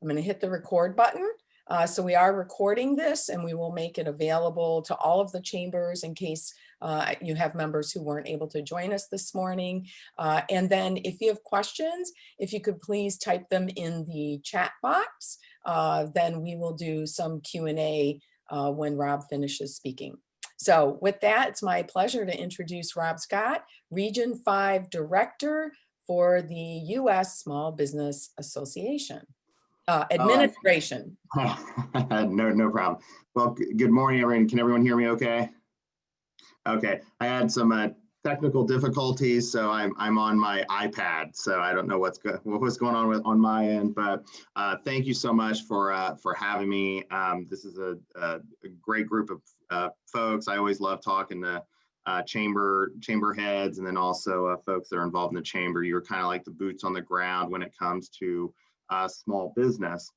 I'm going to hit the record button. So we are recording this, and we will make it available to all of the chambers in case you have members who weren't able to join us this morning. And then if you have questions, if you could please type them in the chat box, then we will do some Q&A when Rob finishes speaking. So with that, it's my pleasure to introduce Rob Scott, Region 5 Director for the U.S. Small Business Association. Administration. No problem. Well, good morning, everyone. Can everyone hear me okay? Okay, I had some technical difficulties, so I'm on my iPad, so I don't know what's going on on my end, but thank you so much for having me. This is a great group of folks. I always love talking to chamber heads, and then also folks that are involved in the chamber. You're kind of like the boots on the ground when it comes to small business.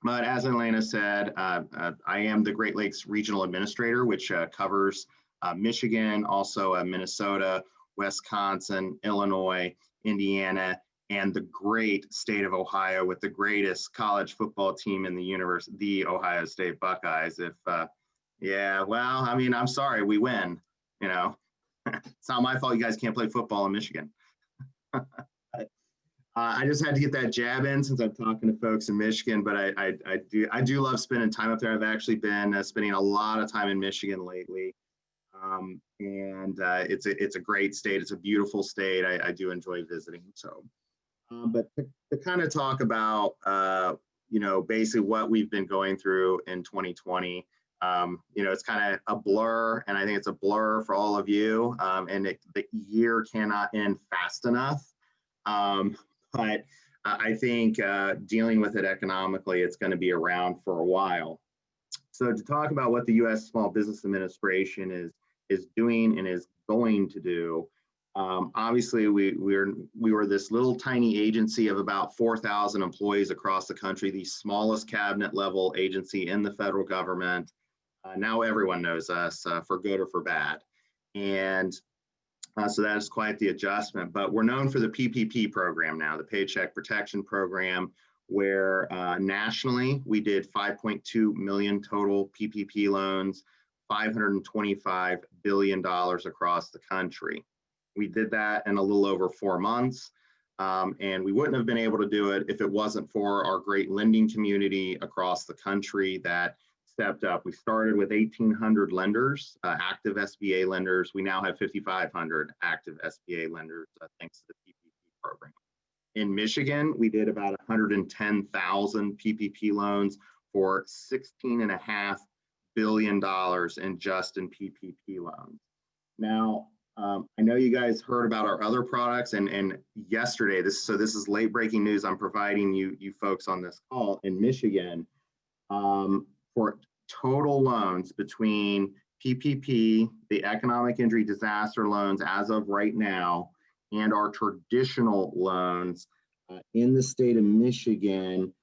But as Elena said, I am the Great Lakes Regional Administrator, which covers Michigan, also Minnesota, Wisconsin, Illinois, Indiana, and the great state of Ohio with the greatest college football team in the universe, the Ohio State Buckeyes. Yeah, well, I mean, I'm sorry, we win, you know. It's not my fault you guys can't play football in Michigan. I just had to get that jab in since I'm talking to folks in Michigan, but I do love spending time up there. I've actually been spending a lot of time in Michigan lately, and it's a great state. It's a beautiful state. I do enjoy visiting. So, but to kind of talk about basically what we've been going through in 2020. It's kind of a blur, and I think it's a blur for all of you. And the year cannot end fast enough. But I think dealing with it economically, it's going to be around for a while. So to talk about what the U.S. Small Business Administration is doing and is going to do, obviously we were this little tiny agency of about 4,000 employees across the country, the smallest cabinet level agency in the federal government. Now everyone knows us for good or for bad. And so that is quite the adjustment, but we're known for the PPP program now, the Paycheck Protection Program, where nationally we did 5.2 million total PPP loans, $525 billion across the country. We did that in a little over 4 months, and we wouldn't have been able to do it if it wasn't for our great lending community across the country that stepped up. We started with 1,800 lenders, active SBA lenders. We now have 5,500 active SBA lenders thanks to the PPP program. In Michigan, we did about 110,000 PPP loans for $16.5 billion in PPP loans. Now, I know you guys heard about our other products, and yesterday, this is late breaking news I'm providing you folks on this call in Michigan. For total loans between PPP, the economic injury disaster loans as of right now, and our traditional loans in the state of Michigan,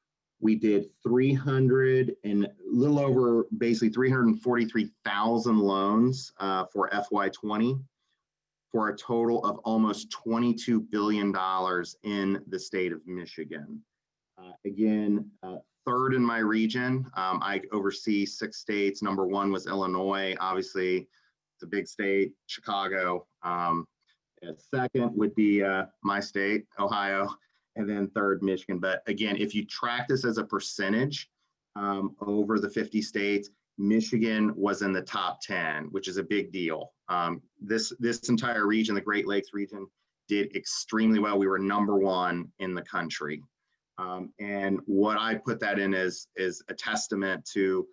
we did 300 and a little over basically 343,000 loans for FY20 for a total of almost $22 billion in the state of Michigan. Again, third in my region. I oversee 6 states. Number 1 was Illinois. Obviously, it's a big state, Chicago. Second would be my state, Ohio, and then third, Michigan. But again, if you track this as a percentage over the 50 states, Michigan was in the top 10, which is a big deal. This entire region, the Great Lakes region, did extremely well. We were number 1 in the country. And what I put that in is a testament to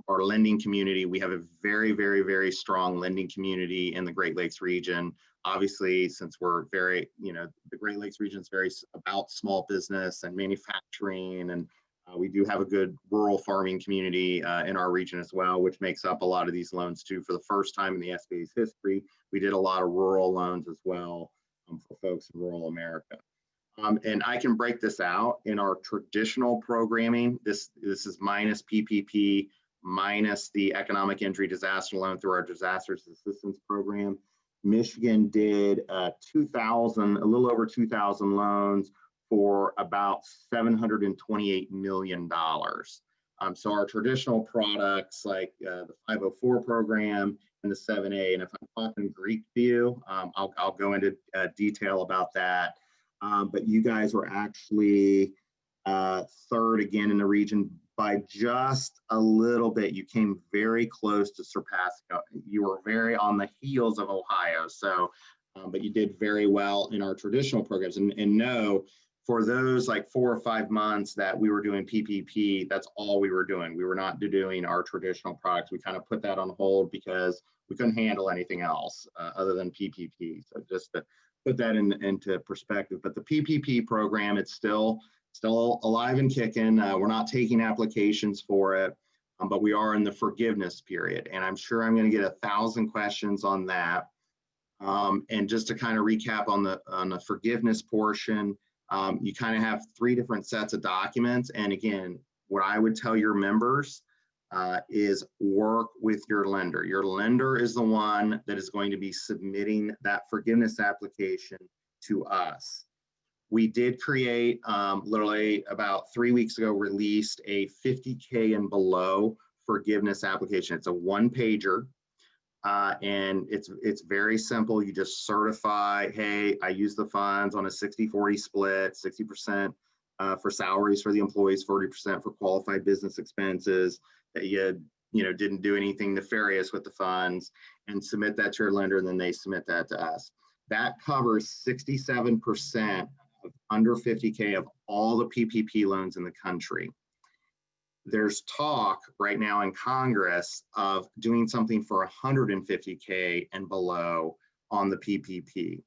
our lending community. We have a very, very, very strong lending community in the Great Lakes region. Obviously, since we're very, the Great Lakes region is very about small business and manufacturing, and we do have a good rural farming community in our region as well, which makes up a lot of these loans too. For the first time in the SBA's history, we did a lot of rural loans as well for folks in rural America. And I can break this out in our traditional programming. This is minus PPP, minus the economic injury disaster loan through our disaster assistance program. Michigan did a little over 2,000 loans for about $728 million. So our traditional products like the 504 program and the 7A, and if I'm talking Greek to you, I'll go into detail about that. But you guys were actually third again in the region by just a little bit. You came very close to surpassing. You were very on the heels of Ohio. So, but you did very well in our traditional programs. And no, for those like 4 or 5 months that we were doing PPP, that's all we were doing. We were not doing our traditional products. We kind of put that on hold because we couldn't handle anything else other than PPP. So just to put that into perspective. But the PPP program, it's still alive and kicking. We're not taking applications for it, but we are in the forgiveness period. And I'm sure I'm going to get 1,000 questions on that. And just to kind of recap on the forgiveness portion, you kind of have 3 different sets of documents. And again, what I would tell your members is work with your lender. Your lender is the one that is going to be submitting that forgiveness application to us. We did create, literally about 3 weeks ago, released a 50K and below forgiveness application. It's a 1-pager. And it's very simple. You just certify, hey, I use the funds on a 60-40 split, 60% for salaries for the employees, 40% for qualified business expenses, that you didn't do anything nefarious with the funds, and submit that to your lender, and then they submit that to us. That covers 67% of under 50K of all the PPP loans in the country. There's talk right now in Congress of doing something for 150K and below on the PPP,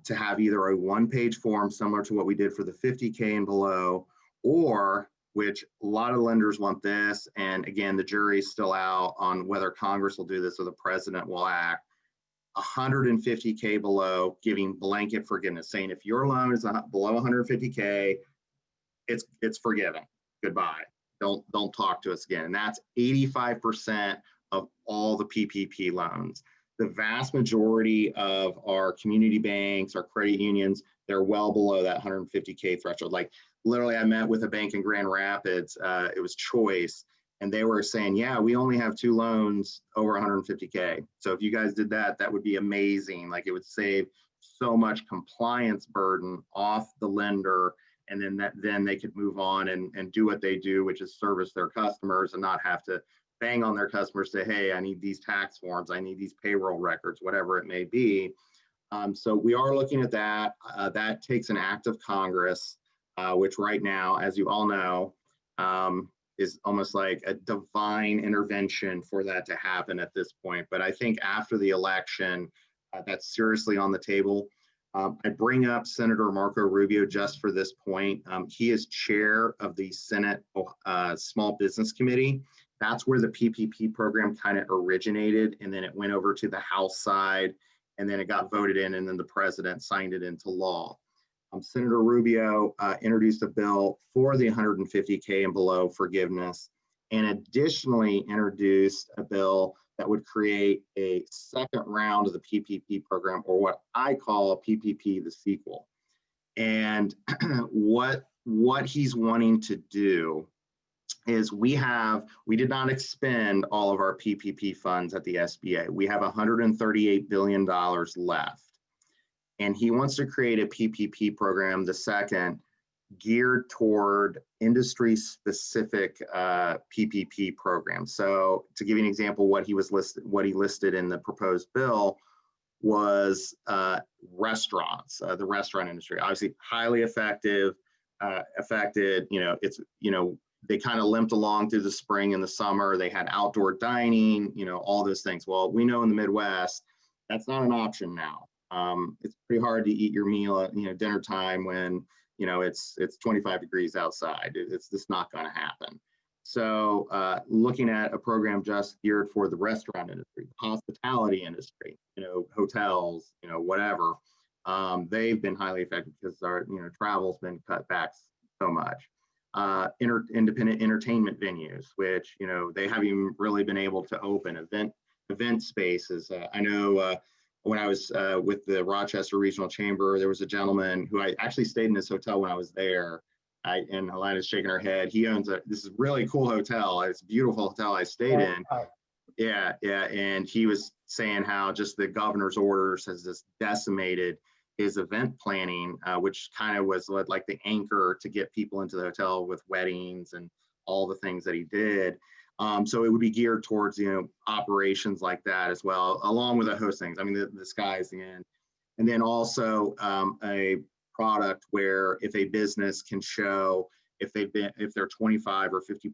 to have either a 1-page form similar to what we did for the 50K and below, or, which a lot of lenders want this, and again, the jury's still out on whether Congress will do this or the president will act, 150K below, giving blanket forgiveness, saying if your loan is below 150K, it's forgiven. Goodbye. Don't talk to us again. And that's 85% of all the PPP loans. The vast majority of our community banks, our credit unions, they're well below that 150K threshold. Like literally, I met with a bank in Grand Rapids, it was Choice, and they were saying, yeah, we only have 2 loans over 150K. So if you guys did that, that would be amazing. Like it would save so much compliance burden off the lender, and then they could move on and do what they do, which is service their customers and not have to bang on their customers, say, hey, I need these tax forms, I need these payroll records, whatever it may be. So we are looking at that. That takes an act of Congress, which right now, as you all know, is almost like a divine intervention for that to happen at this point. But I think after the election, that's seriously on the table. I bring up Senator Marco Rubio just for this point. He is chair of the Senate Small Business Committee. That's where the PPP program kind of originated, and then it went over to the House side, and then it got voted in, and then the president signed it into law. Senator Rubio introduced a bill for the 150K and below forgiveness, and additionally introduced a bill that would create a second round of the PPP program, or what I call a PPP, the sequel. And what he's wanting to do is we did not expend all of our PPP funds at the SBA. We have $138 billion left. And he wants to create a PPP program, the second, geared toward industry-specific PPP programs. So to give you an example, what he listed in the proposed bill was restaurants, the restaurant industry, obviously highly affected. They kind of limped along through the spring and the summer. They had outdoor dining, all those things. Well, we know in the Midwest, that's not an option now. It's pretty hard to eat your meal at dinner time when it's 25 degrees outside. It's just not going to happen. So looking at a program just geared for the restaurant industry, hospitality industry, hotels, whatever, they've been highly affected because our travel's been cut back so much. Independent entertainment venues, which they haven't even really been able to open. Event spaces. I know when I was with the Rochester Regional Chamber, there was a gentleman who I actually stayed in his hotel when I was there. And Helena's shaking her head. He owns this is really cool hotel. It's a beautiful hotel I stayed in. Yeah, yeah. And he was saying how just the governor's orders has just decimated his event planning, which kind of was like the anchor to get people into the hotel with weddings and all the things that he did. So it would be geared towards, operations like that as well, along with a host things. I mean, the sky's the end. And then also a product where if a business can show if they're 25 or 50%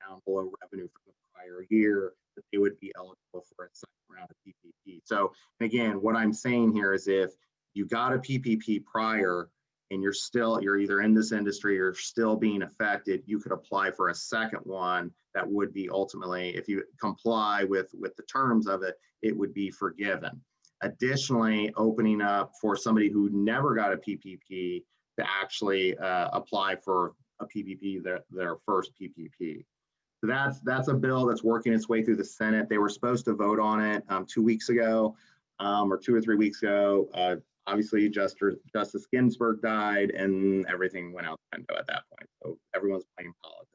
down below revenue from the prior year, that they would be eligible for a second round of PPP. So again, what I'm saying here is if you got a PPP prior and you're either in this industry or still being affected, you could apply for a second one that would be ultimately, if you comply with the terms of it, it would be forgiven. Additionally, opening up for somebody who never got a PPP to actually apply for a PPP, their first PPP. So that's a bill that's working its way through the Senate. They were supposed to vote on it 2 weeks ago or 2 or 3 weeks ago. Obviously, Justice Ginsburg died and everything went out the window at that point. So everyone's playing politics.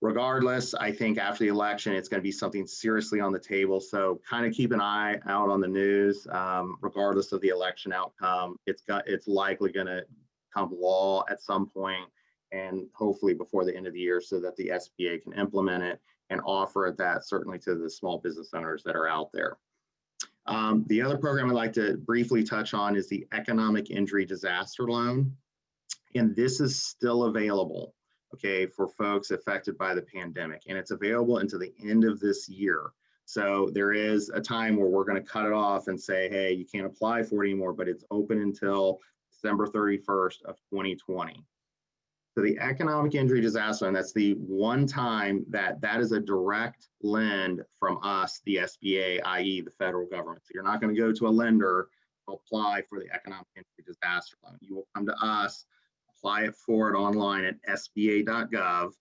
Regardless, I think after the election, it's going to be something seriously on the table. So kind of keep an eye out on the news. Regardless of the election outcome, it's likely going to become law at some point, and hopefully before the end of the year, so that the SBA can implement it and offer that certainly to the small business owners that are out there. The other program I'd like to briefly touch on is the Economic Injury Disaster Loan, and this is still available. Okay, for folks affected by the pandemic, and it's available until the end of this year. So there is a time where we're going to cut it off and say, hey, you can't apply for it anymore, but it's open until December 31st of 2020. So the Economic Injury Disaster, and that's the one time that is a direct lend from us, the SBA, i.e. the federal government. So you're not going to go to a lender to apply for the Economic Injury Disaster Loan. You will come to us, apply for it online at sba.gov,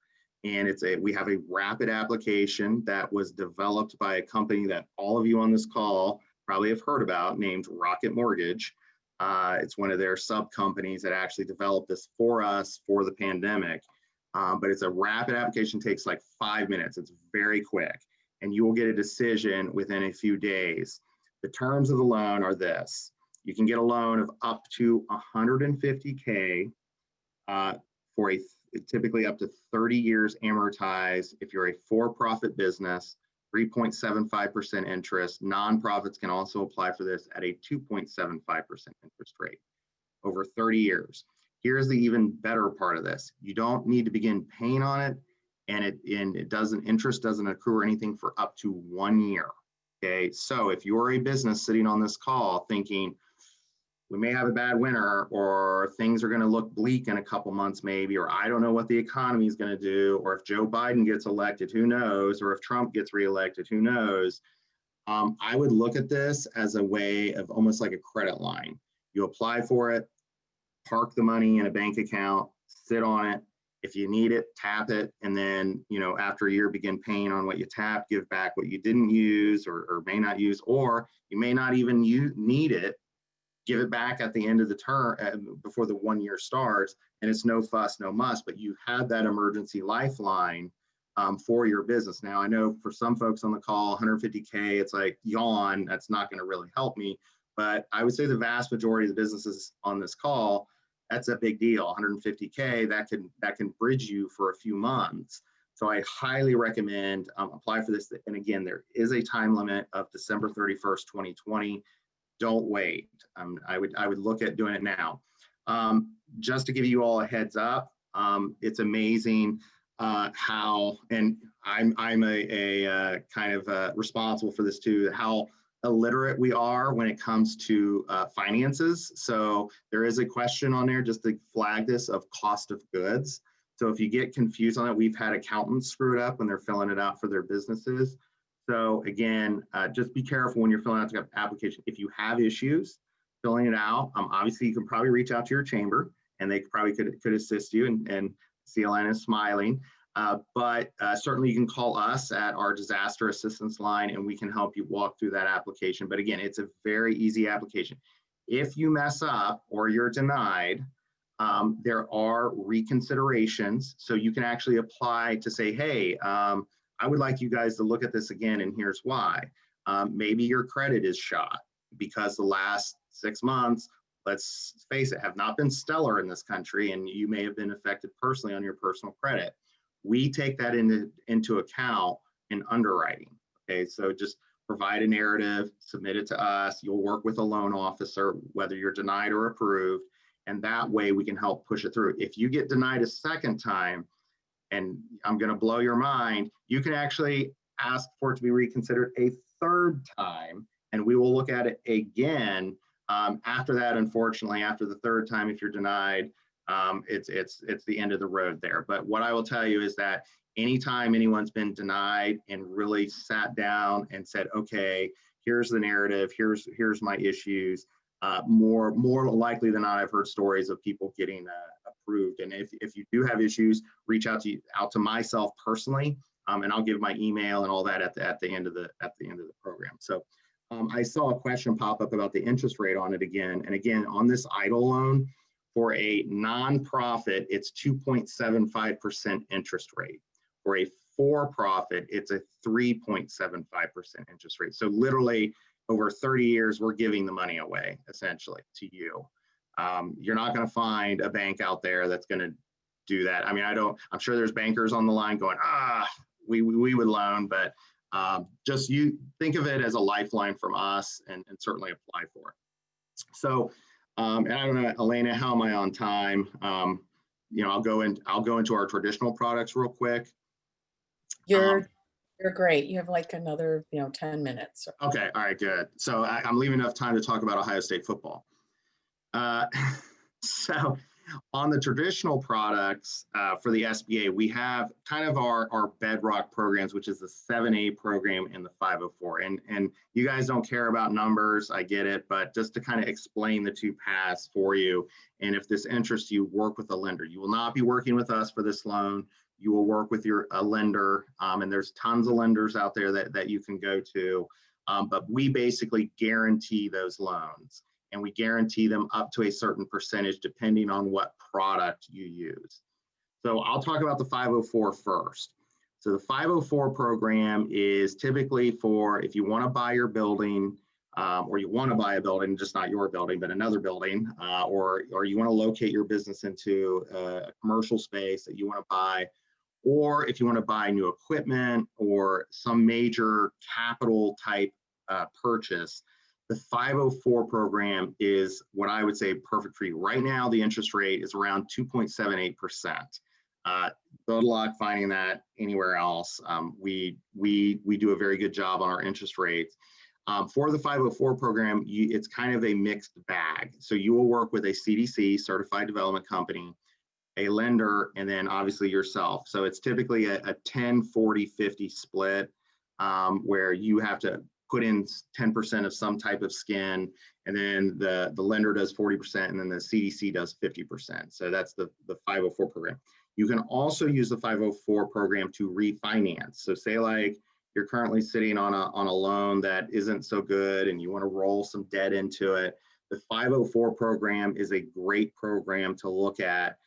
and we have a rapid application that was developed by a company that all of you on this call probably have heard about, named Rocket Mortgage. It's one of their sub companies that actually developed this for us for the pandemic. But it's a rapid application, takes like 5 minutes. It's very quick, and you will get a decision within a few days. The terms of the loan are this: you can get a loan of up to $150K for typically up to 30 years amortized. If you're a for-profit business, 3.75% interest. Nonprofits can also apply for this at a 2.75% interest rate over 30 years. Here's the even better part of this: you don't need to begin paying on it, and interest doesn't accrue or anything for up to 1 year. Okay, so if you're a business sitting on this call thinking, we may have a bad winter, or things are going to look bleak in a couple months maybe, or I don't know what the economy is going to do, or if Joe Biden gets elected, who knows, or if Trump gets reelected, who knows. I would look at this as a way of almost like a credit line. You apply for it, park the money in a bank account, sit on it. If you need it, tap it, and then, after a year, begin paying on what you tap, give back what you didn't use or may not use, or you may not even need it. Give it back at the end of the term before the 1 year starts, and it's no fuss, no muss, but you have that emergency lifeline for your business. Now, I know for some folks on the call, 150K, it's like, yawn, that's not going to really help me. But I would say the vast majority of the businesses on this call, that's a big deal. 150K, that can bridge you for a few months. So I highly recommend apply for this. And again, there is a time limit of December 31st, 2020. Don't wait. I would look at doing it now. Just to give you all a heads up, it's amazing how, and I'm a kind of responsible for this too, how illiterate we are when it comes to finances. So there is a question on there, just to flag this, of cost of goods. So if you get confused on it, we've had accountants screw it up when they're filling it out for their businesses. So again, just be careful when you're filling out the application. If you have issues filling it out, obviously you can probably reach out to your chamber, and they probably could assist you, and see Alana smiling. But certainly you can call us at our disaster assistance line and we can help you walk through that application. But again, it's a very easy application. If you mess up or you're denied, there are reconsiderations. So you can actually apply to say, hey, I would like you guys to look at this again, and here's why. Maybe your credit is shot because the last 6 months, let's face it, have not been stellar in this country, and you may have been affected personally on your personal credit. We take that into account in underwriting. Okay, so just provide a narrative, submit it to us. You'll work with a loan officer, whether you're denied or approved, and that way we can help push it through. If you get denied a second time, and I'm going to blow your mind, you can actually ask for it to be reconsidered a third time, and we will look at it again. After that, unfortunately, after the third time, if you're denied, it's the end of the road there. But what I will tell you is that anytime anyone's been denied and really sat down and said, okay, here's the narrative, here's my issues, more likely than not, I've heard stories of people getting approved. And if you do have issues, reach out to myself personally, and I'll give my email and all that at the end of the program. So I saw a question pop up about the interest rate on it again. And again, on this EIDL loan, for a nonprofit, it's 2.75% interest rate. For a for-profit, it's a 3.75% interest rate. So literally over 30 years, we're giving the money away essentially to you. You're not going to find a bank out there that's going to do that. I mean, I'm sure there's bankers on the line going, we would loan, but just you think of it as a lifeline from us and certainly apply for it. So, and I don't know, Elena, how am I on time? I'll go into our traditional products real quick. You're great. You have like another, 10 minutes. Okay. All right, good. So I'm leaving enough time to talk about Ohio State football. So on the traditional products for the SBA, we have kind of our bedrock programs, which is the 7A program and the 504. And you guys don't care about numbers, I get it, but just to kind of explain the two paths for you. And if this interests you, work with a lender. You will not be working with us for this loan. You will work with a lender, and there's tons of lenders out there that you can go to, but we basically guarantee those loans. And we guarantee them up to a certain percentage depending on what product you use. So I'll talk about the 504 first. So the 504 program is typically for if you want to buy your building, or you want to buy a building, just not your building, but another building, or you want to locate your business into a commercial space that you want to buy, or if you want to buy new equipment or some major capital type purchase. The 504 program is what I would say perfect for you. Right now, the interest rate is around 2.78%. Good luck finding that anywhere else. We do a very good job on our interest rates. For the 504 program, it's kind of a mixed bag. So you will work with a CDC, Certified Development Company, a lender, and then obviously yourself. So it's typically a 10-40-50 split, where you have to put in 10% of some type of skin, and then the lender does 40%, and then the CDC does 50%. So that's the 504 program. You can also use the 504 program to refinance. So say like you're currently sitting on a loan that isn't so good and you want to roll some debt into it. The 504 program is a great program to look at,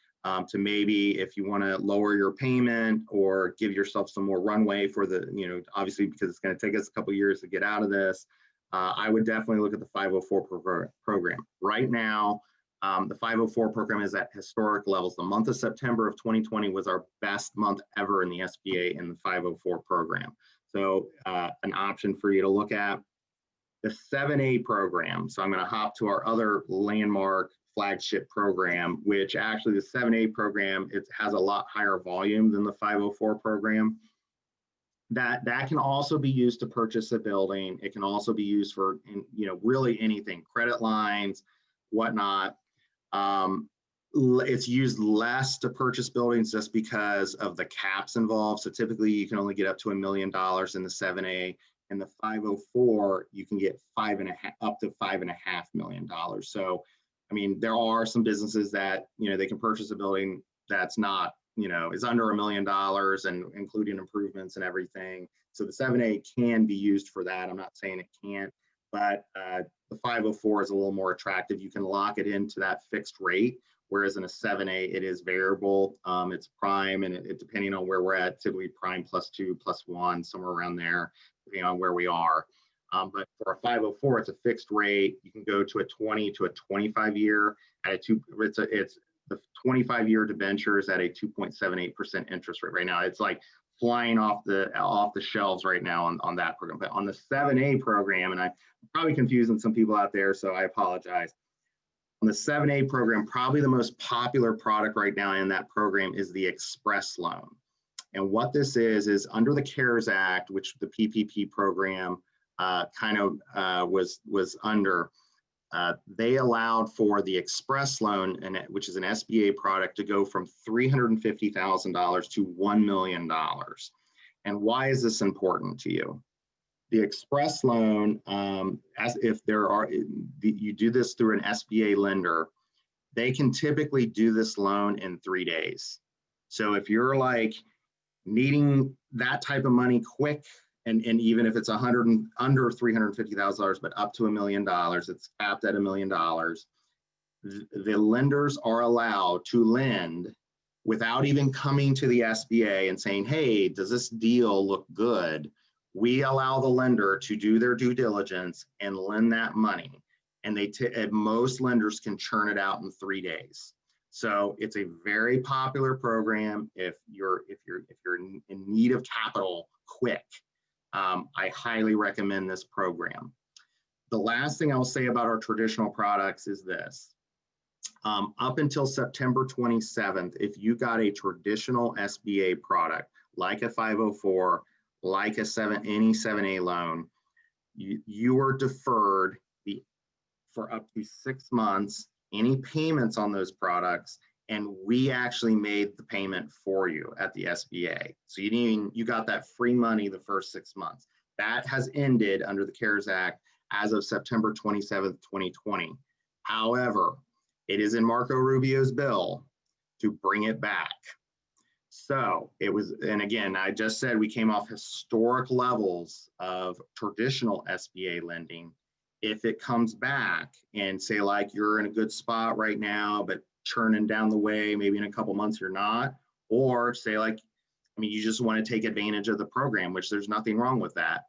to maybe if you want to lower your payment or give yourself some more runway for the, obviously because it's going to take us a couple of years to get out of this. I would definitely look at the 504 program. Right now, the 504 program is at historic levels. The month of September of 2020 was our best month ever in the SBA in the 504 program. So an option for you to look at. The 7A program, so I'm going to hop to our other landmark flagship program, which actually the 7A program, it has a lot higher volume than the 504 program. That can also be used to purchase a building. It can also be used for, really anything, credit lines, whatnot. It's used less to purchase buildings just because of the caps involved. So typically you can only get up to $1 million in the 7A. In the 504, you can get up to $5.5 million. So, I mean, there are some businesses that, they can purchase a building that's not is under $1 million and including improvements and everything. So the 7A can be used for that. I'm not saying it can't, but the 504 is a little more attractive. You can lock it into that fixed rate, whereas in a 7A, it is variable. It's prime, and it depending on where we're at, typically prime +2, +1, somewhere around there, depending on where we are. But for a 504, it's a fixed rate. You can go to a 20 to a 25 year at a two. It's the 25-year debentures at a 2.78% interest rate right now. It's like flying off the shelves right now on that program. But on the 7A program, and I'm probably confusing some people out there, so I apologize. On the 7A program, probably the most popular product right now in that program is the Express Loan. And what this is under the CARES Act, which the PPP program was under, they allowed for the Express Loan, which is an SBA product, to go from $350,000 to $1 million. And why is this important to you? The Express Loan, you do this through an SBA lender, they can typically do this loan in 3 days. So if you're like needing that type of money quick, and even if it's under $350,000, but up to $1 million, it's capped at $1 million. The lenders are allowed to lend without even coming to the SBA and saying, hey, does this deal look good? We allow the lender to do their due diligence and lend that money. And most lenders can churn it out in 3 days. So it's a very popular program if you're in need of capital quick. I highly recommend this program. The last thing I'll say about our traditional products is this. Up until September 27th, if you got a traditional SBA product, like a 504, like any 7A loan, you were deferred for up to 6 months, any payments on those products, and we actually made the payment for you at the SBA. So you got that free money the first 6 months. That has ended under the CARES Act as of September 27th, 2020. However, it is in Marco Rubio's bill to bring it back. So it was, and again, I just said we came off historic levels of traditional SBA lending. If it comes back and say like you're in a good spot right now, but churning down the way, maybe in a couple months you're not, or say like, you just want to take advantage of the program, which there's nothing wrong with that.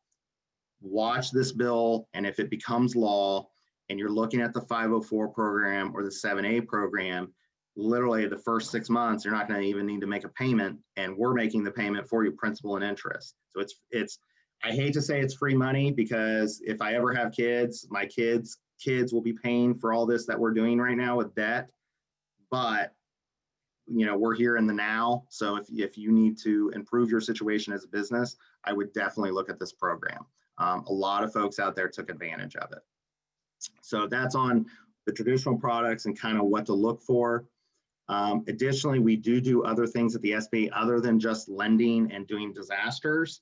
Watch this bill, and if it becomes law and you're looking at the 504 program or the 7A program, literally the first 6 months, you're not going to even need to make a payment, and we're making the payment for you, principal and interest. So it's I hate to say it's free money, because if I ever have kids, my kids will be paying for all this that we're doing right now with debt. But we're here in the now. So if you need to improve your situation as a business, I would definitely look at this program. A lot of folks out there took advantage of it. So that's on the traditional products and kind of what to look for. Additionally, we do other things at the SBA other than just lending and doing disasters.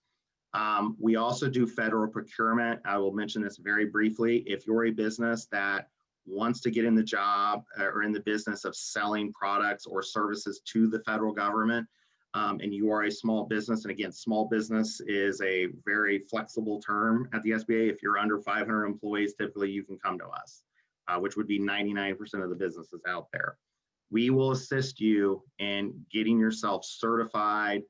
We also do federal procurement. I will mention this very briefly. If you're a business that wants to get in the job or in the business of selling products or services to the federal government, and you are a small business, and again, small business is a very flexible term at the SBA. If you're under 500 employees, typically you can come to us, which would be 99% of the businesses out there. We will assist you in getting yourself certified,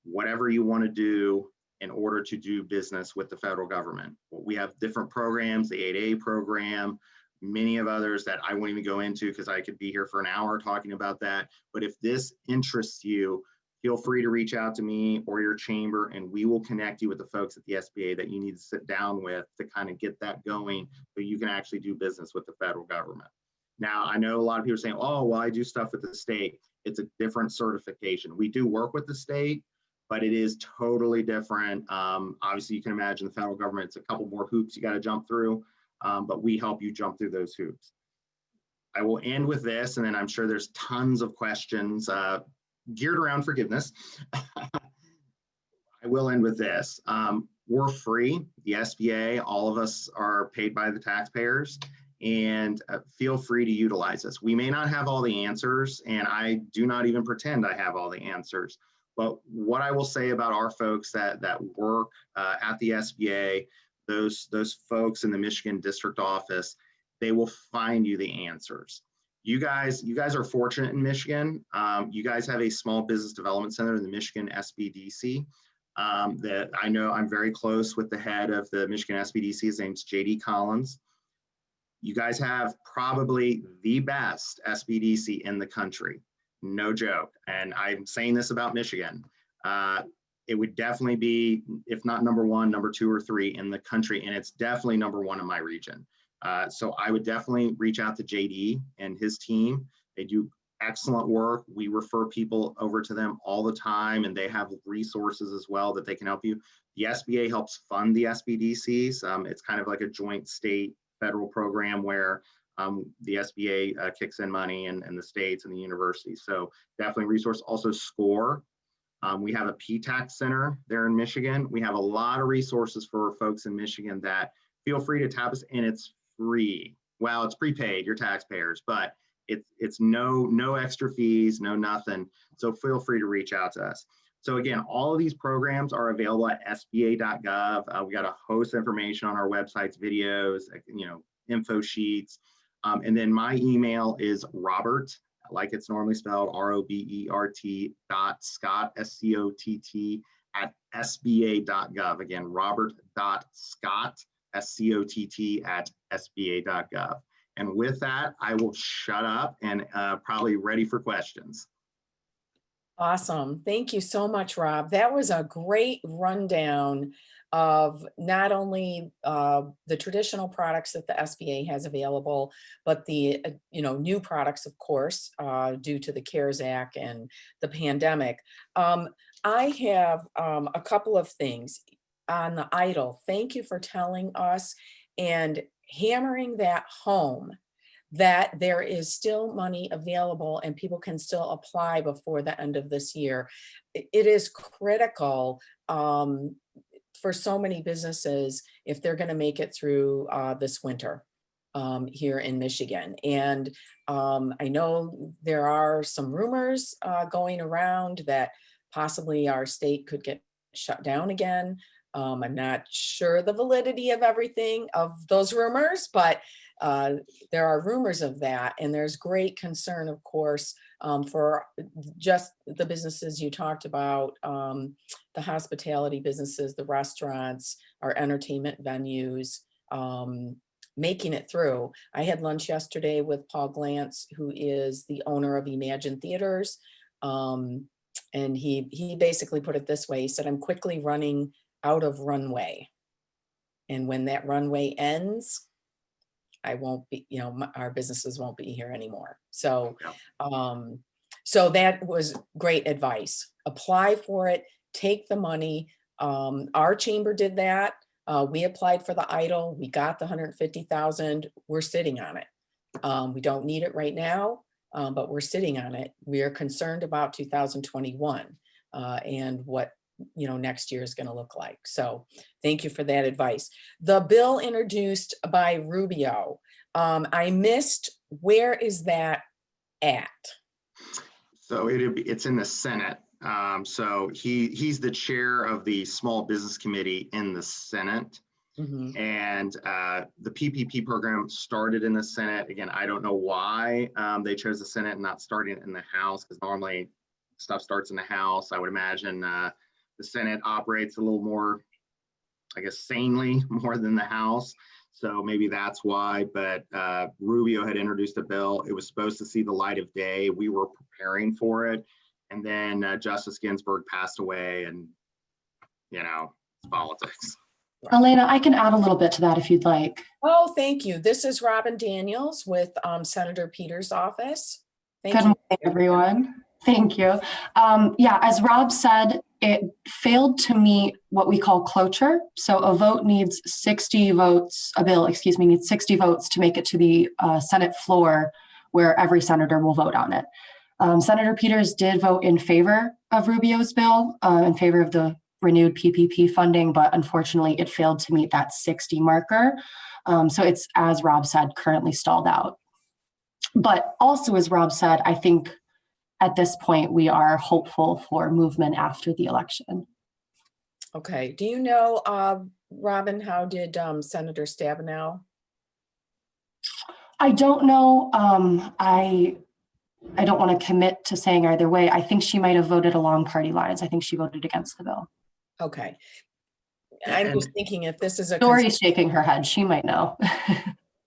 whatever you want to do in order to do business with the federal government. We have different programs, the 8A program, many of others that I won't even go into because I could be here for an hour talking about that. But if this interests you, feel free to reach out to me or your chamber, and we will connect you with the folks at the SBA that you need to sit down with to kind of get that going so you can actually do business with the federal government. Now, I know a lot of people are saying, oh, well, I do stuff with the state. It's a different certification. We do work with the state, but it is totally different. Obviously, you can imagine the federal government, it's a couple more hoops you got to jump through, but we help you jump through those hoops. I will end with this, and then I'm sure there's tons of questions geared around forgiveness. I will end with this. We're free. The SBA, all of us are paid by the taxpayers. and feel free to utilize us. We may not have all the answers, and I do not even pretend I have all the answers. But what I will say about our folks that work at the SBA, those folks in the Michigan district office, they will find you the answers. You guys are fortunate in Michigan. You guys have a small business development center in the Michigan SBDC that I know. I'm very close with the head of the Michigan SBDC. His name's JD Collins. You guys have probably the best SBDC in the country. No joke. And I'm saying this about Michigan. It would definitely be, if not number one, number two or three in the country. And it's definitely number one in my region. So I would definitely reach out to JD and his team. They do excellent work. We refer people over to them all the time, and they have resources as well that they can help you. The SBA helps fund the SBDCs. It's kind of like a joint state federal program where the SBA kicks in money and the states and the universities. So definitely resource. Also SCORE. We have a PTAC center there in Michigan. We have a lot of resources for folks in Michigan that feel free to tap us, and it's free. Well, it's prepaid, you're taxpayers, but it's no extra fees, no nothing. So feel free to reach out to us. So again, all of these programs are available at sba.gov. We got a host of information on our websites, videos, info sheets. And then my email is Robert, like it's normally spelled, ROBERT .Scott, SCOTT at SBA.gov. Again, Robert.Scott, SCOTT at SBA.gov. And with that, I will shut up and probably ready for questions. Awesome. Thank you so much, Rob. That was a great rundown of not only the traditional products that the SBA has available, but the new products, of course, due to the CARES Act and the pandemic. I have a couple of things on the EIDL. Thank you for telling us and hammering that home that there is still money available and people can still apply before the end of this year. It is critical for so many businesses if they're going to make it through this winter here in Michigan. And I know there are some rumors going around that possibly our state could get shut down again. I'm not sure the validity of everything of those rumors, but there are rumors of that. And there's great concern, of course, for just the businesses you talked about, the hospitality businesses, the restaurants, our entertainment venues, making it through. I had lunch yesterday with Paul Glantz, who is the owner of Imagine Theaters. And he basically put it this way. He said, I'm quickly running out of runway. And when that runway ends, I won't be, our businesses won't be here anymore. So, so that was great advice. Apply for it, take the money. Our chamber did that. We applied for the EIDL. We got the $150,000. We're sitting on it. We don't need it right now, but we're sitting on it. We are concerned about 2021 and what next year is going to look like. So thank you for that advice. The bill introduced by Rubio, I missed, where is that at? So it's in the Senate. So he's the chair of the Small Business Committee in the Senate. Mm-hmm. And the PPP program started in the Senate. Again, I don't know why they chose the Senate and not starting it in the House, because normally stuff starts in the House. I would imagine the Senate operates a little more, I guess, sanely more than the House. So maybe that's why, but Rubio had introduced a bill. It was supposed to see the light of day. We were preparing for it. And then Justice Ginsburg passed away, and, it's politics. Elena, I can add a little bit to that if you'd like. Oh, thank you. This is Robin Daniels with Senator Peters' office. Good morning, everyone. Thank you. Yeah, as Rob said, it failed to meet what we call cloture. So a vote needs 60 votes, a bill, excuse me, needs 60 votes to make it to the Senate floor where every senator will vote on it. Senator Peters did vote in favor of Rubio's bill, in favor of the renewed PPP funding, but unfortunately it failed to meet that 60 marker. So it's, as Rob said, currently stalled out. But also, as Rob said, I think at this point we are hopeful for movement after the election. Okay. Do you know, Robin, how did Senator Stabenow? I don't know. I don't want to commit to saying either way. I think she might have voted along party lines. I think she voted against the bill. Okay. I'm And- just thinking if this is a Dory's shaking her head. She might know.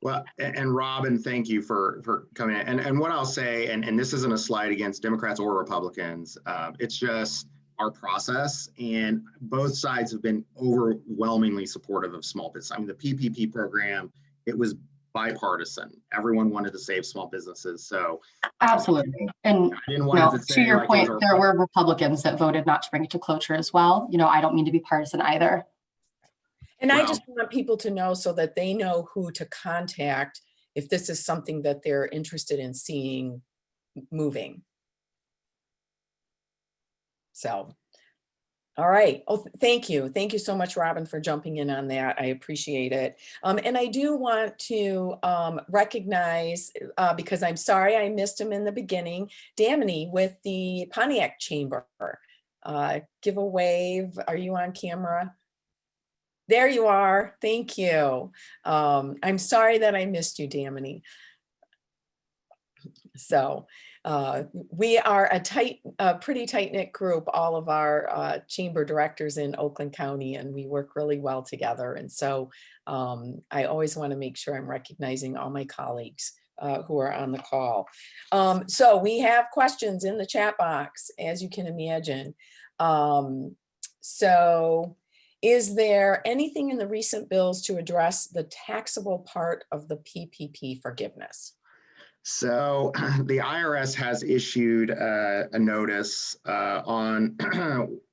Well, and Robin, thank you for coming in. And what I'll say, and this isn't a slight against Democrats or Republicans, it's just our process, and both sides have been overwhelmingly supportive of small business. I mean, the PPP program, it was bipartisan. Everyone wanted to save small businesses. So Absolutely. And I didn't want to your like point, there were Republicans that voted not to bring it to closure as well. I don't mean to be partisan either. And I just want people to know so that they know who to contact if this is something that they're interested in seeing moving. So, all right. Oh, thank you. Thank you so much, Robin, for jumping in on that. I appreciate it. And I do want to recognize, because I'm sorry I missed him in the beginning, Damini with the Pontiac Chamber. Give a wave. Are you on camera? There you are. Thank you. I'm sorry that I missed you, Damini. So we are a pretty tight-knit group, all of our chamber directors in Oakland County, and we work really well together. And so I always want to make sure I'm recognizing all my colleagues who are on the call. So we have questions in the chat box, as you can imagine. So is there anything in the recent bills to address the taxable part of the PPP forgiveness? So the IRS has issued a notice on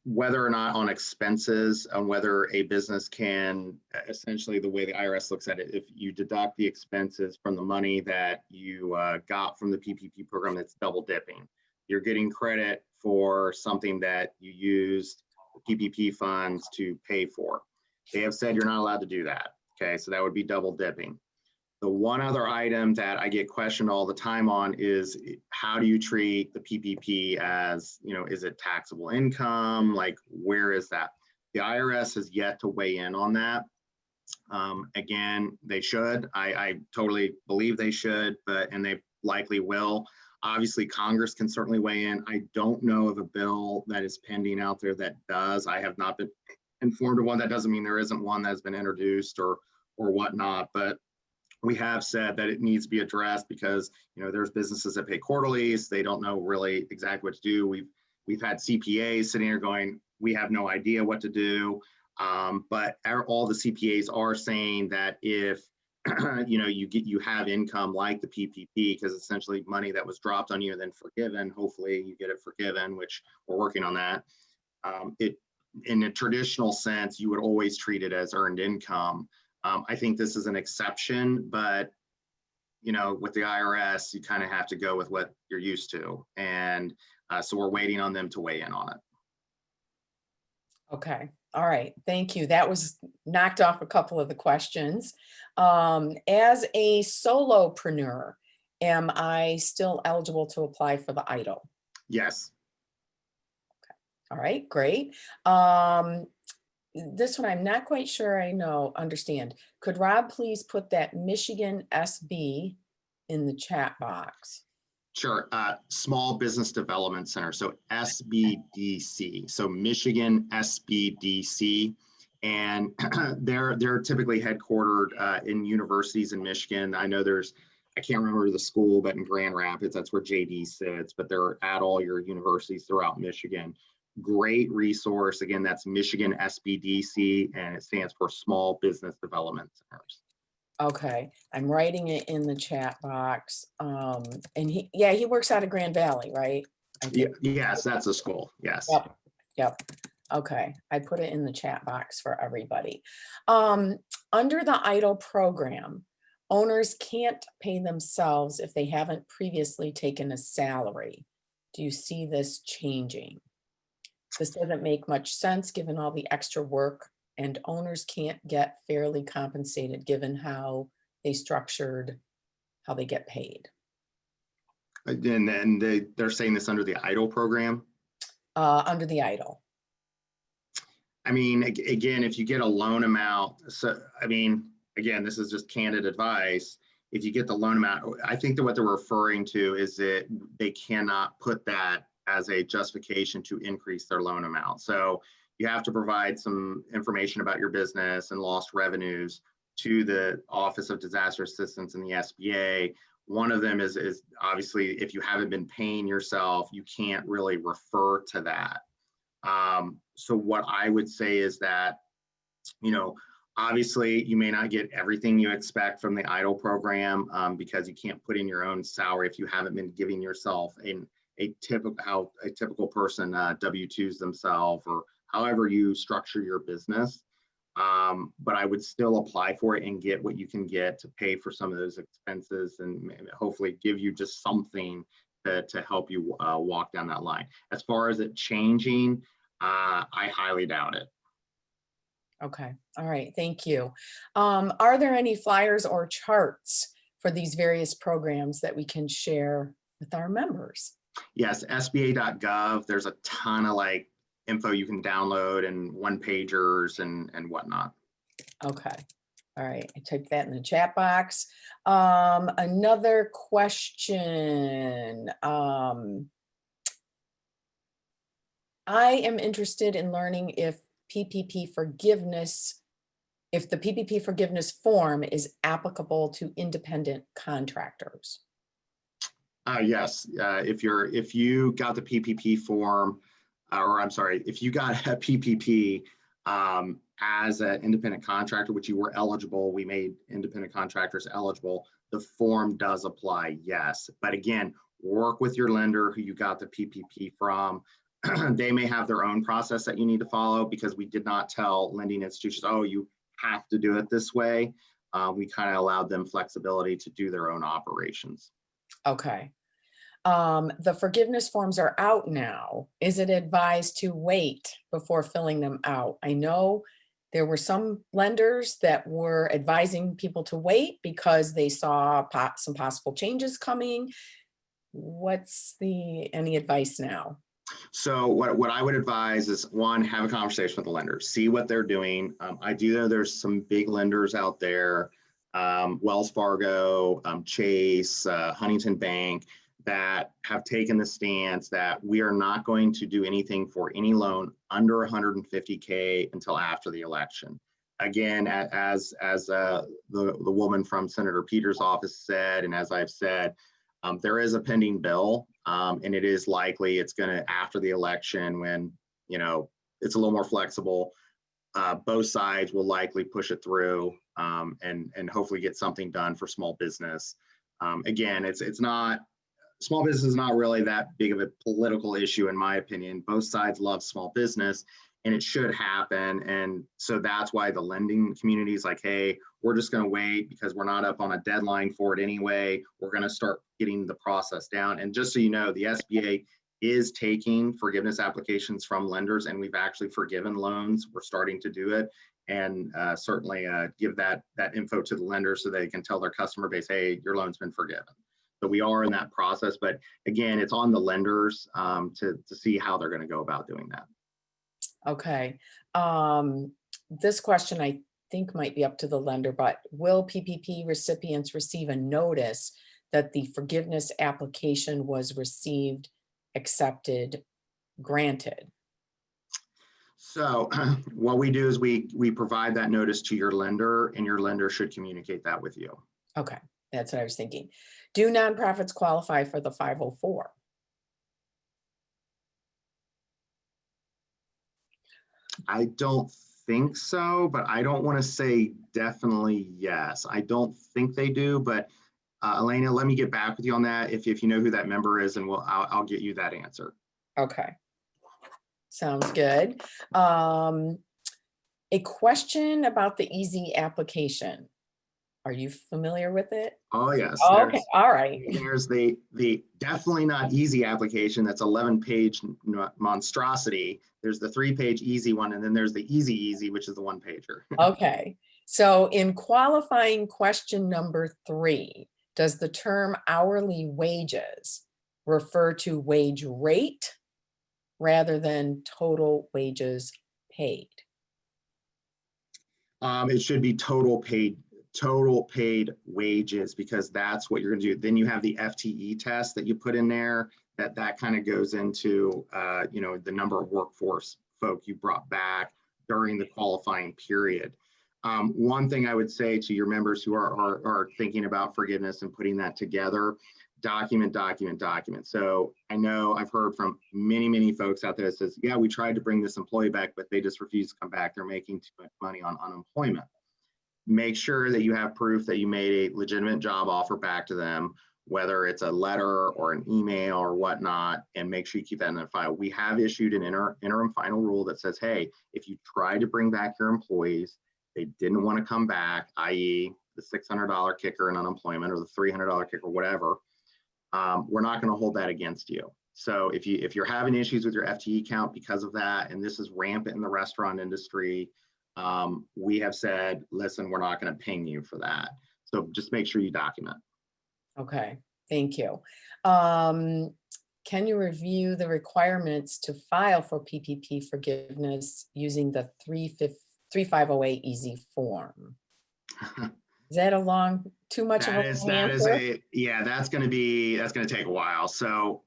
whether or not on expenses, on whether a business can, essentially the way the IRS looks at it, if you deduct the expenses from the money that you got from the PPP program, that's double dipping. You're getting credit for something that you used PPP funds to pay for. They have said you're not allowed to do that. Okay, so that would be double dipping. The one other item that I get questioned all the time on is how do you treat the PPP as, is it taxable income? Like, where is that? The IRS has yet to weigh in on that. Again, they should. I totally believe they should, and they likely will. Obviously, Congress can certainly weigh in. I don't know of a bill that is pending out there that does. I have not been informed of one. That doesn't mean there isn't one that's been introduced or whatnot, but we have said that it needs to be addressed because there's businesses that pay quarterlies. They don't know really exactly what to do. We've had CPAs sitting here going, we have no idea what to do. But all the CPAs are saying that if you have income like the PPP, because essentially money that was dropped on you and then forgiven, hopefully you get it forgiven, which we're working on that. In a traditional sense, you would always treat it as earned income. I think this is an exception, but with the IRS, you kind of have to go with what you're used to. And so we're waiting on them to weigh in on it. Okay. All right. Thank you. That was knocked off a couple of the questions. As a solopreneur, am I still eligible to apply for the EIDL? Yes. Okay. All right. Great. This one, I'm not quite sure I understand. Could Rob please put that Michigan SB in the chat box? Sure. Small Business Development Center. So SBDC. So Michigan SBDC. And they're typically headquartered in universities in Michigan. I know I can't remember the school, but in Grand Rapids, that's where JD sits, but they're at all your universities throughout Michigan. Great resource. Again, that's Michigan SBDC, and it stands for Small Business Development Centers. Okay, I'm writing it in the chat box. And he works out of Grand Valley, right? Yes, that's a school. Yes. Yep. Okay, I put it in the chat box for everybody. Under the EIDL program, owners can't pay themselves if they haven't previously taken a salary. Do you see this changing? This doesn't make much sense given all the extra work, and owners can't get fairly compensated given how they structured how they get paid. And then they're saying this under the EIDL program. Under the EIDL. I mean, again, if you get a loan amount, so I mean, again, this is just candid advice. If you get the loan amount, I think that what they're referring to is that they cannot put that as a justification to increase their loan amount. So you have to provide some information about your business and lost revenues to the Office of Disaster Assistance and the SBA. One of them is obviously if you haven't been paying yourself, you can't really refer to that. So what I would say is that, you know, obviously you may not get everything you expect from the EIDL program because you can't put in your own salary if you haven't been giving yourself a typical person W-2s themselves, or however you structure your business. But I would still apply for it and get what you can get to pay for some of those expenses, and hopefully give you just something to help you walk down that line. As far as it changing, I highly doubt it. Okay, all right, thank you. Are there any flyers or charts for these various programs that we can share with our members? Yes, SBA.gov, there's a ton of like info you can download and one pagers and whatnot. Okay, all right, I typed that in the chat box. Another question. I am interested in learning if the PPP forgiveness form is applicable to independent contractors. Yes, if you got the PPP form, or I'm sorry, if you got a PPP as an independent contractor, which you were eligible, we made independent contractors eligible, the form does apply, yes. But again, work with your lender who you got the PPP from. They may have their own process that you need to follow, because we did not tell lending institutions, oh, you have to do it this way. We kind of allowed them flexibility to do their own operations. Okay. The forgiveness forms are out now. Is it advised to wait before filling them out? I know there were some lenders that were advising people to wait because they saw some possible changes coming. What's any advice now? So what I would advise is, one, have a conversation with the lenders, see what they're doing. I do know there's some big lenders out there, Wells Fargo, Chase, Huntington Bank, that have taken the stance that we are not going to do anything for any loan under 150K until after the election. Again, as the woman from Senator Peters' office said, and as I've said, there is a pending bill, and it is likely it's going to, after the election, when, you know, it's a little more flexible, both sides will likely push it through and hopefully get something done for small business. Again, it's not, small business is not really that big of a political issue, in my opinion. Both sides love small business, and it should happen. And so that's why the lending community is like, hey, we're just going to wait because we're not up on a deadline for it anyway. We're going to start getting the process down. And just so you know, the SBA is taking forgiveness applications from lenders, and we've actually forgiven loans. We're starting to do it, and certainly give that info to the lenders so they can tell their customer base, hey, your loan's been forgiven. So we are in that process, but again, it's on the lenders to see how they're going to go about doing that. Okay. This question I think might be up to the lender, but will PPP recipients receive a notice that the forgiveness application was received, accepted, granted? So what we do is we provide that notice to your lender, and your lender should communicate that with you. Okay, that's what I was thinking. Do nonprofits qualify for the 504? I don't think so, but I don't want to say definitely yes. I don't think they do, but Elena, let me get back with you on that if you know who that member is, and I'll get you that answer. Okay, sounds good. A question about the easy application. Are you familiar with it? Oh, yes. Okay, all right. There's the definitely not easy application that's 11-page monstrosity. There's the 3-page easy one, and then there's the easy, which is the 1-pager. Okay, so in qualifying question number 3, does the term hourly wages refer to wage rate rather than total wages paid? It should be total paid wages, because that's what you're going to do. Then you have the FTE test that you put in there, that kind of goes into the number of workforce folk you brought back during the qualifying period. One thing I would say to your members who are thinking about forgiveness and putting that together, document. So I know I've heard from many folks out there that says, yeah, we tried to bring this employee back, but they just refused to come back. They're making too much money on unemployment. Make sure that you have proof that you made a legitimate job offer back to them, whether it's a letter or an email or whatnot, and make sure you keep that in the file. We have issued an interim final rule that says, hey, if you try to bring back your employees, they didn't want to come back, i.e. the $600 kicker in unemployment or the $300 kicker, whatever, we're not going to hold that against you. So if you're having issues with your FTE count because of that, and this is rampant in the restaurant industry, we have said, listen, we're not going to ping you for that. So just make sure you document. Okay, thank you. Can you review the requirements to file for PPP forgiveness using the 3508 easy form? Is that too much of a long answer? That's going to take a while. So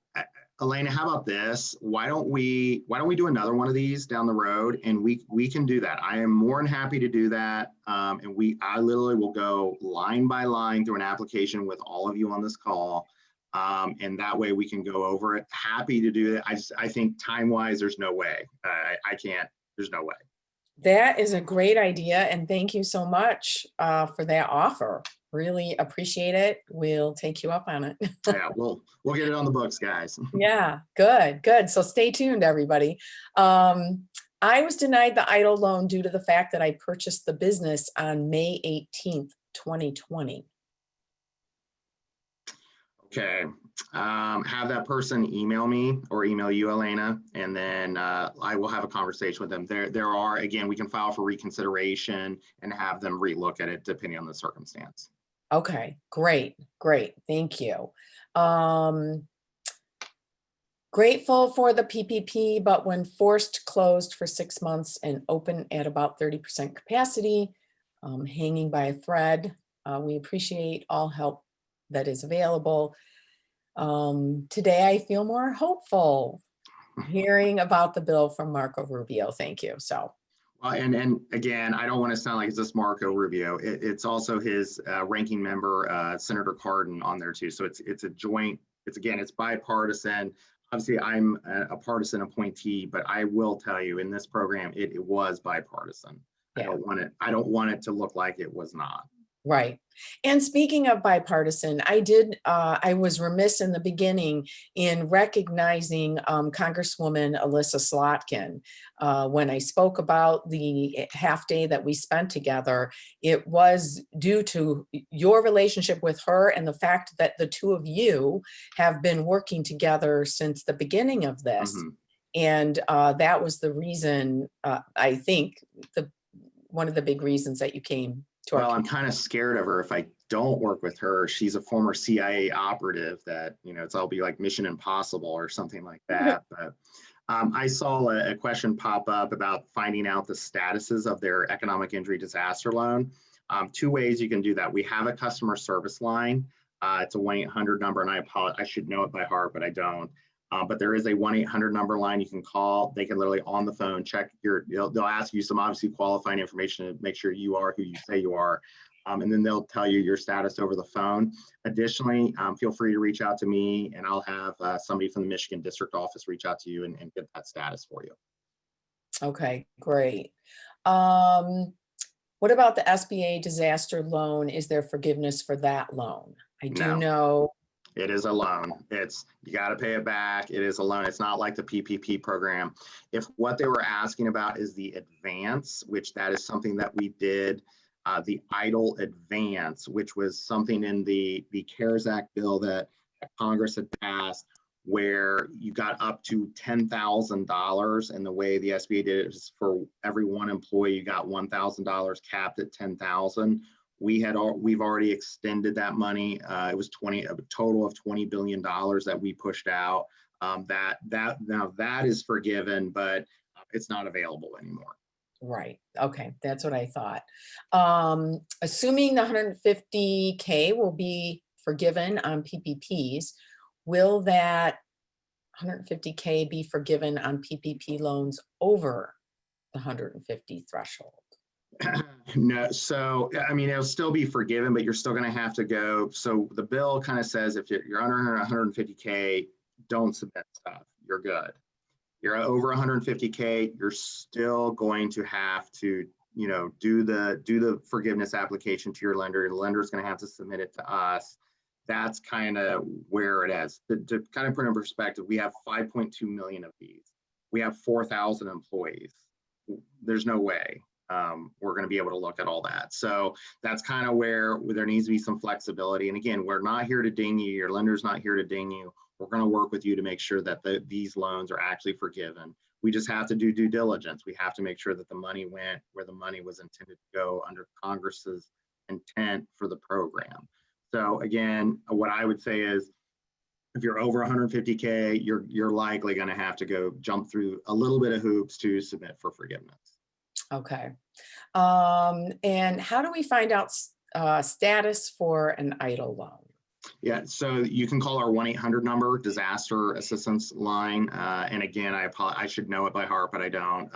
Elena, how about this? Why don't we do another one of these down the road, and we can do that. I am more than happy to do that. I literally will go line by line through an application with all of you on this call. And that way we can go over it. Happy to do it. I think time-wise, there's no way. I can't, there's no way. That is a great idea. And thank you so much for that offer. Really appreciate it. We'll take you up on it. Yeah, we'll get it on the books, guys. Yeah, good. So stay tuned, everybody. I was denied the EIDL loan due to the fact that I purchased the business on May 18th, 2020. Okay, have that person email me or email you, Elena, and then I will have a conversation with them. There are, again, we can file for reconsideration and have them relook at it depending on the circumstance. Okay, great. Thank you. Grateful for the PPP, but when forced closed for 6 months and open at about 30% capacity, hanging by a thread. We appreciate all help that is available. Today I feel more hopeful hearing about the bill from Marco Rubio. Thank you. And again, I don't want to sound like it's just Marco Rubio. It's also his ranking member, Senator Cardin, on there too. So it's a joint. It's bipartisan. Obviously, I'm a partisan appointee, but I will tell you, in this program, it was bipartisan. Yeah. I don't want it to look like it was not. Right. And speaking of bipartisan, I was remiss in the beginning in recognizing Congresswoman Alyssa Slotkin. When I spoke about the half day that we spent together, it was due to your relationship with her and the fact that the two of you have been working together since the beginning of this. Mm-hmm. And that was the reason, I think, one of the big reasons that you came. Well, I'm kind of scared of her. If I don't work with her, she's a former CIA operative that, I'll be like Mission Impossible or something like that. But I saw a question pop up about finding out the statuses of their economic injury disaster loan. 2 ways you can do that. We have a customer service line. It's a 1-800 number, and I apologize. I should know it by heart, but I don't. But there is a 1-800 number line you can call. They can literally on the phone check they'll ask you some obviously qualifying information to make sure you are who you say you are. And then they'll tell you your status over the phone. Additionally, feel free to reach out to me, and I'll have somebody from the Michigan District Office reach out to you and get that status for you. Okay, great. What about the SBA disaster loan? Is there forgiveness for that loan? I do know. It is a loan. You got to pay it back. It is a loan. It's not like the PPP program. If what they were asking about is the advance, which that is something that we did the EIDL advance, which was something in the CARES Act bill that Congress had passed, where you got up to $10,000, and the way the SBA did it is for every one employee, you got $1,000 capped at $10,000. We've already extended that money. It was a total of $20 billion that we pushed out. That is forgiven, but it's not available anymore. Right. Okay. That's what I thought. Assuming the 150K will be forgiven on PPPs, will that 150K be forgiven on PPP loans over the 150 threshold? No, so I mean, it'll still be forgiven, but you're still going to have to go. So the bill kind of says if you're under 150K, don't submit stuff. You're good. You're over 150K, you're still going to have to, do the forgiveness application to your lender. Your lender is going to have to submit it to us. That's kind of where it is. To kind of put in perspective, we have 5.2 million of these. We have 4,000 employees. There's no way we're going to be able to look at all that. So that's kind of where there needs to be some flexibility. And again, we're not here to ding you. Your lender's not here to ding you. We're going to work with you to make sure that these loans are actually forgiven. We just have to do due diligence. We have to make sure that the money went where the money was intended to go under Congress's intent for the program. So again, what I would say is, if you're over 150K, you're likely going to have to go jump through a little bit of hoops to submit for forgiveness. Okay. And how do we find out status for an EIDL loan? Yeah, so you can call our 1-800 number, disaster assistance line. And again, I should know it by heart, but I don't.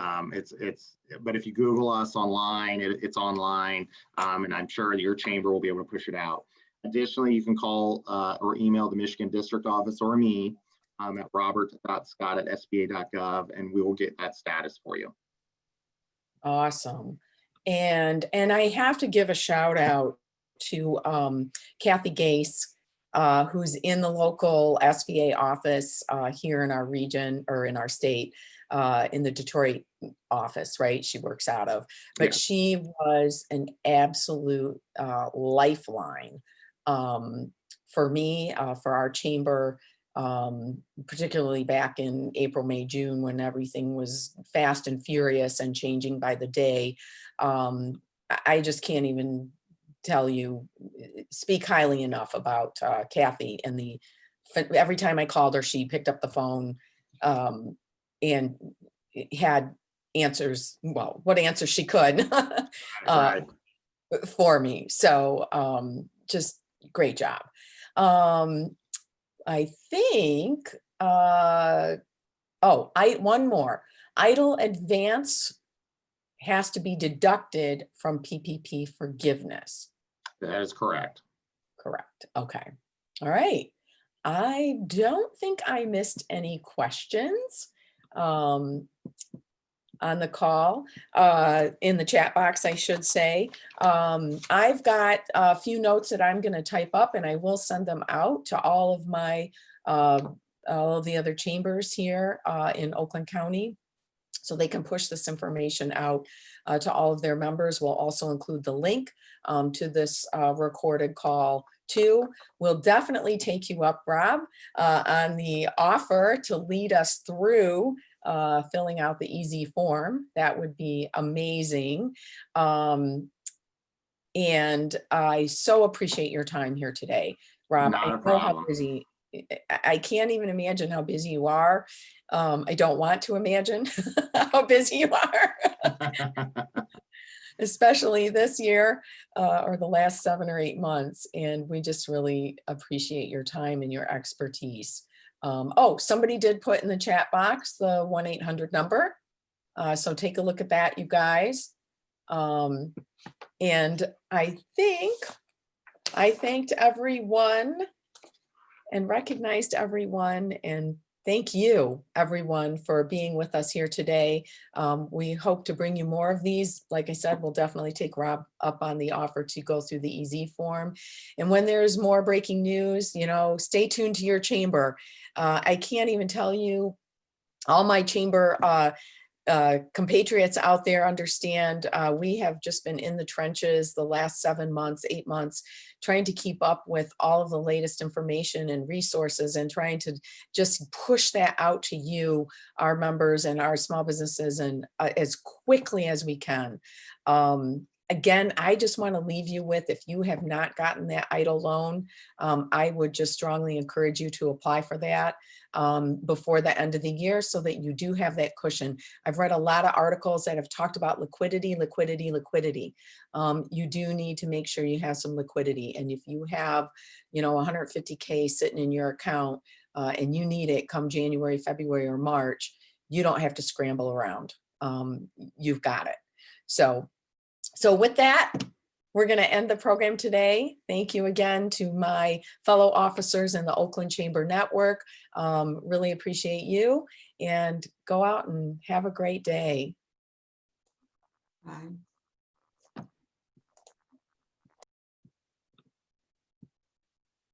But if you Google us online, it's online, and I'm sure your chamber will be able to push it out. Additionally, you can call or email the Michigan District Office or me at robert.scott@sba.gov, and we will get that status for you. Awesome. And I have to give a shout out to Kathy Gase, who's in the local SBA office here in our region or in our state, in the Detroit office, right? She works out of, but yeah. She was an absolute lifeline for me, for our chamber, particularly back in April, May, June, when everything was fast and furious and changing by the day. I just can't even speak highly enough about Kathy, and every time I called her, she picked up the phone and had answers, well, what answers she could for me. So just great job. I think, one more. EIDL advance has to be deducted from PPP forgiveness. That is correct. Correct. Okay. All right. I don't think I missed any questions on the call, in the chat box, I should say. I've got a few notes that I'm going to type up, and I will send them out to all of my, all of the other chambers here in Oakland County, so they can push this information out to all of their members. We'll also include the link to this recorded call too. We'll definitely take you up, Rob, on the offer to lead us through filling out the easy form. That would be amazing. And I so appreciate your time here today, Rob. Not I a know problem. how busy, I can't even imagine how busy you are. I don't want to imagine how busy you are, especially this year or the last 7 or 8 months. And we just really appreciate your time and your expertise. Oh, somebody did put in the chat box the 1-800 number. So take a look at that, you guys. And I think I thanked everyone and recognized everyone, and thank you everyone for being with us here today. We hope to bring you more of these. Like I said, we'll definitely take Rob up on the offer to go through the easy form. And when there's more breaking news, stay tuned to your chamber. I can't even tell you, all my chamber compatriots out there understand we have just been in the trenches the last 7 months, 8 months, trying to keep up with all of the latest information and resources and trying to just push that out to you, our members and our small businesses, and as quickly as we can. Again, I just want to leave you with, if you have not gotten that EIDL loan, I would just strongly encourage you to apply for that before the end of the year so that you do have that cushion. I've read a lot of articles that have talked about liquidity, liquidity, liquidity. You do need to make sure you have some liquidity. And if you have, you know, 150K sitting in your account and you need it come January, February, or March, you don't have to scramble around. You've got it. So with that, we're going to end the program today. Thank you again to my fellow officers in the Oakland Chamber Network. Really appreciate you, and go out and have a great day. Bye.